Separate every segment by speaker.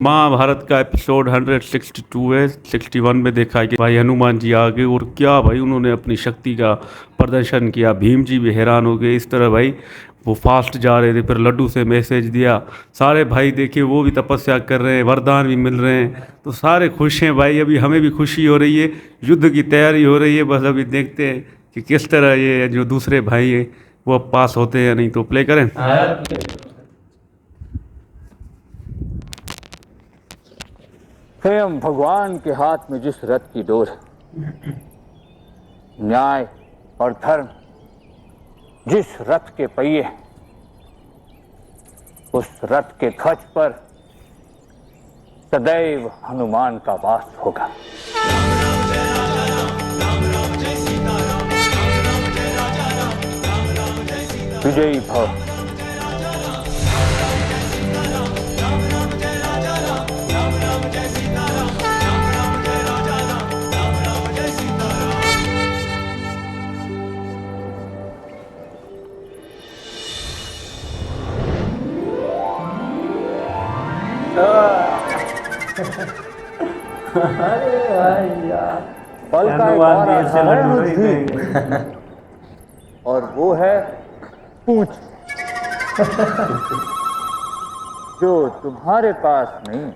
Speaker 1: महाभारत का एपिसोड 162 है। 61 में देखा है कि भाई हनुमान जी आ गए और क्या भाई उन्होंने अपनी शक्ति का प्रदर्शन किया। भीम जी भी हैरान हो गए। इस तरह भाई वो फास्ट जा रहे थे, फिर लड्डू से मैसेज दिया। सारे भाई देखिए वो भी तपस्या कर रहे हैं, वरदान भी मिल रहे हैं, तो सारे खुश हैं भाई। अभी हमें भी खुशी हो रही है, युद्ध की तैयारी हो रही है। बस अभी देखते हैं कि किस तरह ये जो दूसरे भाई हैं वो अब पास होते हैं या नहीं। तो प्ले करें।
Speaker 2: स्वयं भगवान के हाथ में जिस रथ की डोर है, न्याय और धर्म जिस रथ के पहिए, उस रथ के ध्वज पर सदैव हनुमान का वास होगा। विजयी भव।
Speaker 3: अरे भाई यार,
Speaker 2: पल का एक और आधार है मुझे, और वो है पूछ, जो तुम्हारे पास नहीं।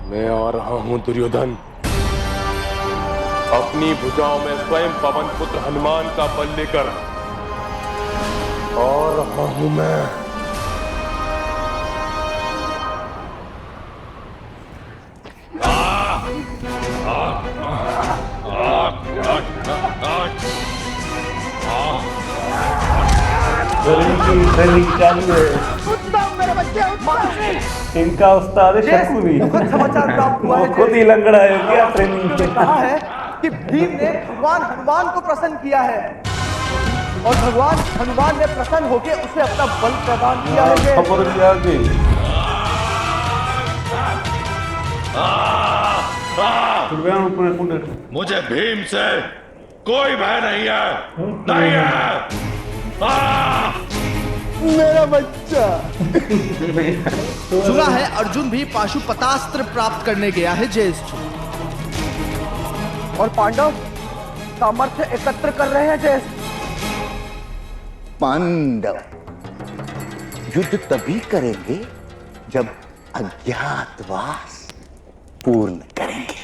Speaker 4: मैं आ रहा हूं दुर्योधन, अपनी भुजाओं में स्वयं पवन पुत्र हनुमान का बल लेकर आ रहा हूं मैं।
Speaker 1: इनका उस्ताद है शकुनी।
Speaker 3: समाचार प्राप्त हुआ
Speaker 1: वो
Speaker 3: है
Speaker 1: खुद ही लंगड़ा है क्या ट्रेनिंग से।
Speaker 3: कहा है कि भीम ने भगवान हनुमान को प्रसन्न किया है और भगवान हनुमान ने प्रसन्न होकर उसे अपना बल प्रदान किया है।
Speaker 1: खबर भी आ गई।
Speaker 4: मुझे भीम से कोई भय नहीं है, नहीं है।
Speaker 3: मेरा बच्चा। सुना है अर्जुन भी पाशुपतास्त्र प्राप्त करने गया है ज्येष्ठ, और पांडव सामर्थ्य एकत्र कर रहे हैं ज्येष्ठ।
Speaker 5: पांडव युद्ध तभी करेंगे जब अज्ञातवास पूर्ण करेंगे।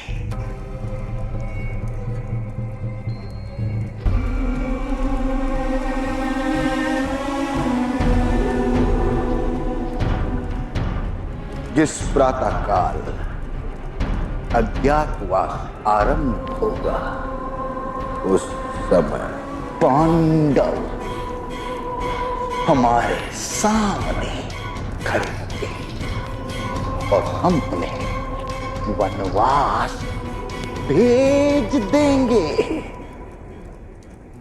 Speaker 5: जिस प्रातःकाल अज्ञातवास आरंभ होगा, उस समय पांडव हमारे सामने खड़े होंगे और हम उन्हें वनवास भेज देंगे।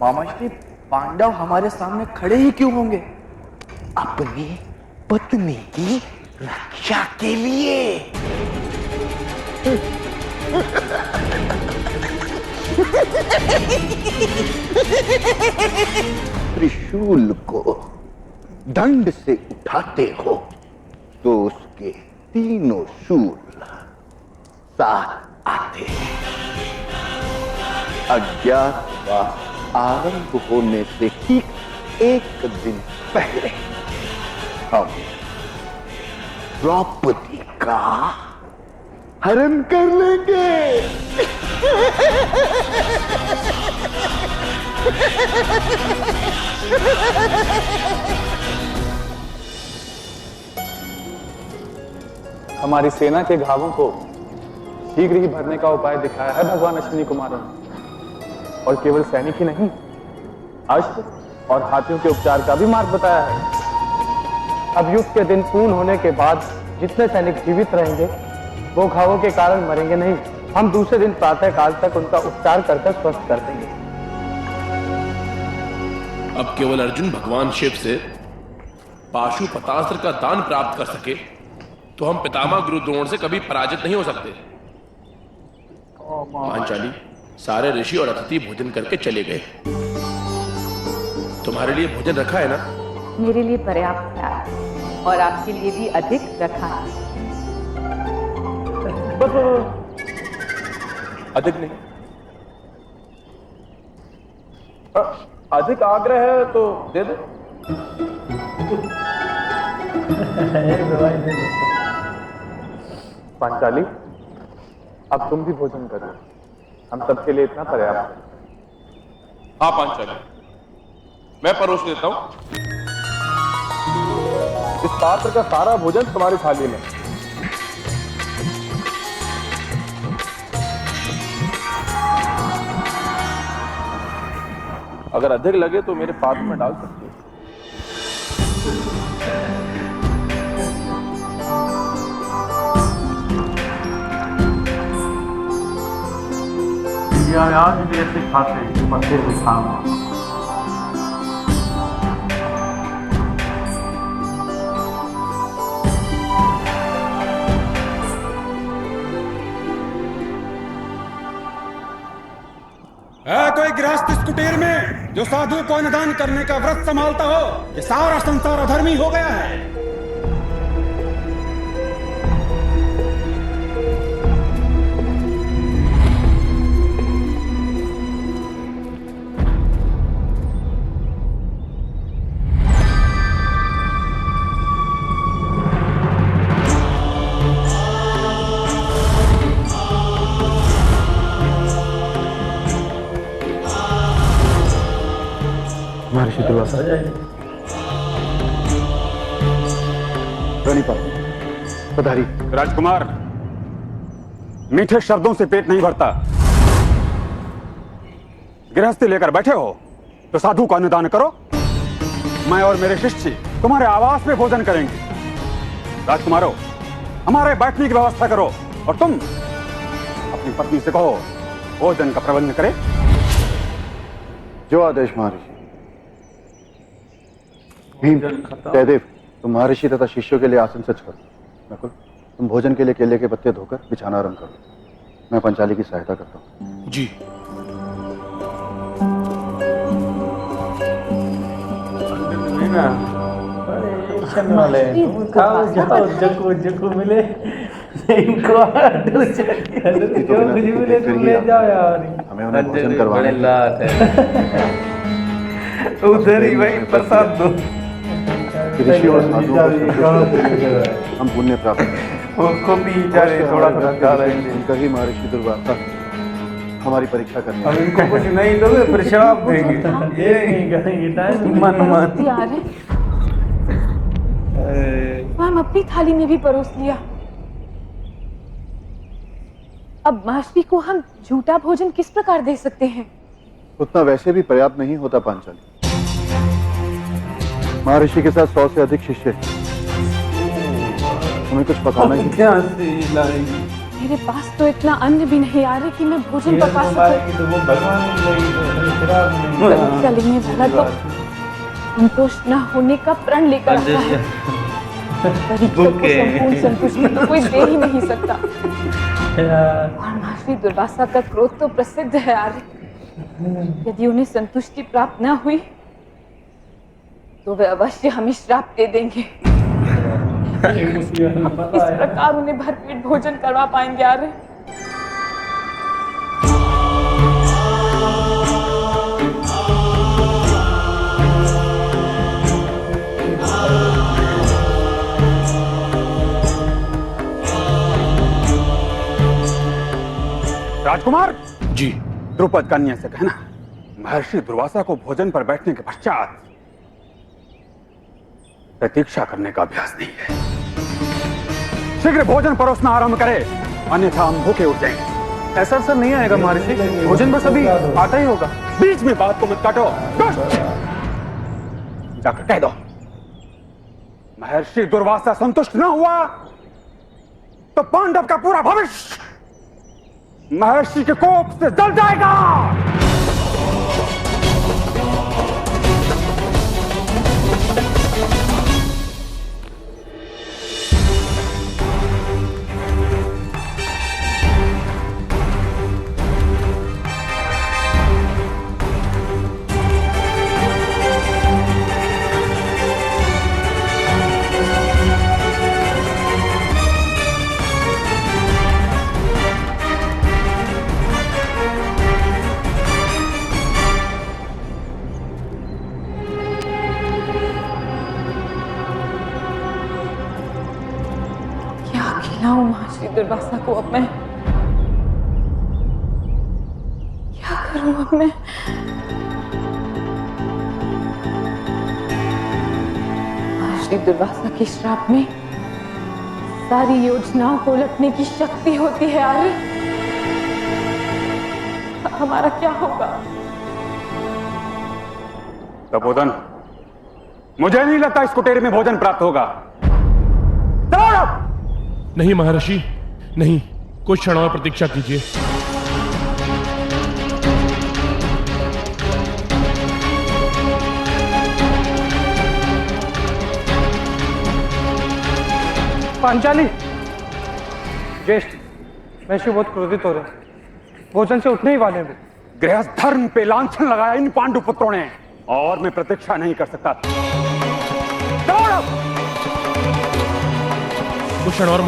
Speaker 3: मामा श्री, पांडव हमारे सामने खड़े ही क्यों होंगे?
Speaker 5: अपनी पत्नी की रक्षा के लिए। त्रिशूल को दंड से उठाते हो तो उसके तीनों शूल साथ आते हैं। अज्ञातवास आरंभ होने से ठीक एक दिन पहले हम द्रौपदी का हरण कर लेंगे।
Speaker 2: हमारी सेना के घावों को शीघ्र ही भरने का उपाय दिखाया है भगवान अश्विनी कुमारों ने, और केवल सैनिक ही नहीं, अश्व और हाथियों के उपचार का भी मार्ग बताया है।
Speaker 3: अब युद्ध के दिन पूर्ण होने के बाद जितने सैनिक जीवित रहेंगे वो घावों के कारण मरेंगे नहीं। हम दूसरे दिन प्रातः काल तक उनका उपचार कर स्वस्थ कर देंगे।
Speaker 6: अब केवल अर्जुन भगवान शिव से पाशुपतास्त्र का दान प्राप्त कर सके तो हम पितामह गुरु द्रोण से कभी पराजित नहीं हो सकते। पांचाली, सारे ऋषि और अतिथि भोजन करके चले गए। तुम्हारे लिए भोजन रखा है ना?
Speaker 7: मेरे लिए पर्याप्त है और आपके लिए भी अधिक रखा है।
Speaker 6: अधिक नहीं, अधिक आग्रह है तो दे दो।
Speaker 3: पांचाली, अब तुम भी भोजन करो, हम सबके लिए इतना पर्याप्त है।
Speaker 6: हाँ पांचाली, मैं परोस देता हूं। इस पात्र का सारा भोजन तुम्हारी थाली में। अगर अधिक लगे तो मेरे पात्र में डाल सकते हो।
Speaker 1: आज भी ऐसे खाते पत्ते में खाना।
Speaker 8: है कोई गृहस्थ इस कुटीर में जो साधु को अन्नदान करने का व्रत संभालता हो? ये सारा संसार अधर्मी हो गया है।
Speaker 5: महर्षि दुर्वासा, पधारी।
Speaker 8: राजकुमार, मीठे शब्दों से पेट नहीं भरता। गृहस्थी लेकर बैठे हो तो साधु को अन्नदान करो। मैं और मेरे शिष्य तुम्हारे आवास में भोजन करेंगे। राजकुमारों, हमारे बैठने की व्यवस्था करो और तुम अपनी पत्नी से कहो भोजन का प्रबंध करे।
Speaker 5: जो आदेश महर्षि। भीम, जयदेव, तुम महर्षि तथा शिष्यों के लिए आसन सच करो। नकुल, तुम भोजन के लिए केले के पत्ते धोकर बिछाना आरंभ करो। मैं पंचाली की सहायता करता हूँ।
Speaker 6: जी।
Speaker 1: जको मिले इनको ले जाओ यार।
Speaker 5: हमें उन्हें भोजन करवाना
Speaker 1: उधर ही भाई प्रसाद दो।
Speaker 5: ऋषि और साधुओं को हम पुण्य प्राप्त
Speaker 1: उनको भी जा रहे थोड़ा
Speaker 5: उनका ही महर्षि दुर्वासा हमारी परीक्षा करनी है।
Speaker 1: अब इनको कुछ नहीं दोगे फिर शराब देंगे। ये नहीं करेंगे मन
Speaker 7: हम अपनी थाली में भी परोस लिया। अब महर्षि को हम झूठा भोजन किस प्रकार दे सकते हैं?
Speaker 5: उतना वैसे भी पर्याप्त नहीं होता पांचाली। महर्षि के साथ 100 से अधिक शिष्य हैं। हमें कुछ पकाना ही।
Speaker 7: मेरे पास तो इतना अन्न भी नहीं आ रही कि मैं भोजन पका सकूं। गले में भला तो संतोष न होने का प्रण लेकर आता है। परीक्षक को संपूर्ण संतुष्टि तो कोई दे ही नहीं सकता। और महर्षि दुर्वासा का क्रोध तो प्रसिद्ध है आर्य। यदि उन्हें संतुष्टि प्राप्त न हुई तो वे अवश्य हमें श्राप दे देंगे। इस प्रकार उन्हें भरपेट भोजन करवा पाएंगे आर्य?
Speaker 8: राजकुमार
Speaker 6: जी।
Speaker 8: द्रुपद कन्या से कहना महर्षि दुर्वासा को भोजन पर बैठने के पश्चात प्रतीक्षा करने का अभ्यास नहीं है। शीघ्र भोजन परोसना आरंभ करे, अन्यथा हम भूखे उठ जाएंगे।
Speaker 3: ऐसा अवसर नहीं आएगा महर्षि, भोजन बस अभी आता ही होगा।
Speaker 8: बीच में बात को मत काटो। जाकर कह दो महर्षि दुर्वासा संतुष्ट न हुआ तो पांडव का पूरा भविष्य महर्षि के कोप से जल जाएगा।
Speaker 7: क्या खिलाऊं महर्षि दुर्वासा को अब मैं? क्या करूं अब मैं? महर्षि दुर्वासा के श्राप में सारी योजनाओं को उलटने की शक्ति होती है आर्य। हमारा क्या होगा?
Speaker 8: तपोधन, मुझे नहीं लगता इस कुटेर में भोजन प्राप्त होगा। चलो अब!
Speaker 6: नहीं महर्षि, नहीं, कुछ क्षणों में प्रतीक्षा कीजिए।
Speaker 3: पांचाली, ज्येष्ठ, महर्षि बहुत क्रोधित हो रहे हैं, भोजन से उठने ही वाले हैं।
Speaker 8: गृहस्थ धर्म पे लांछन लगाया इन पांडु पुत्रों ने और मैं प्रतीक्षा नहीं कर सकता।
Speaker 6: कुछ क्षण और